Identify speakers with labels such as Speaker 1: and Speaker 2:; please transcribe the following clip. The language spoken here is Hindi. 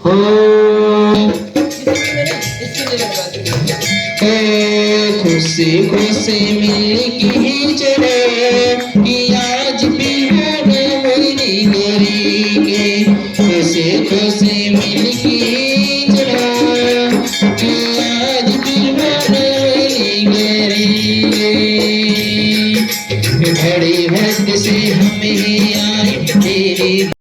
Speaker 1: हो खुशी खुशी मिल की चले कि आज भी होने मेरी गोरी के खुशी खुशी मिल की चले कि आज भी होने मेरी गोरी के बड़ी भक्त से हमें आई तेरी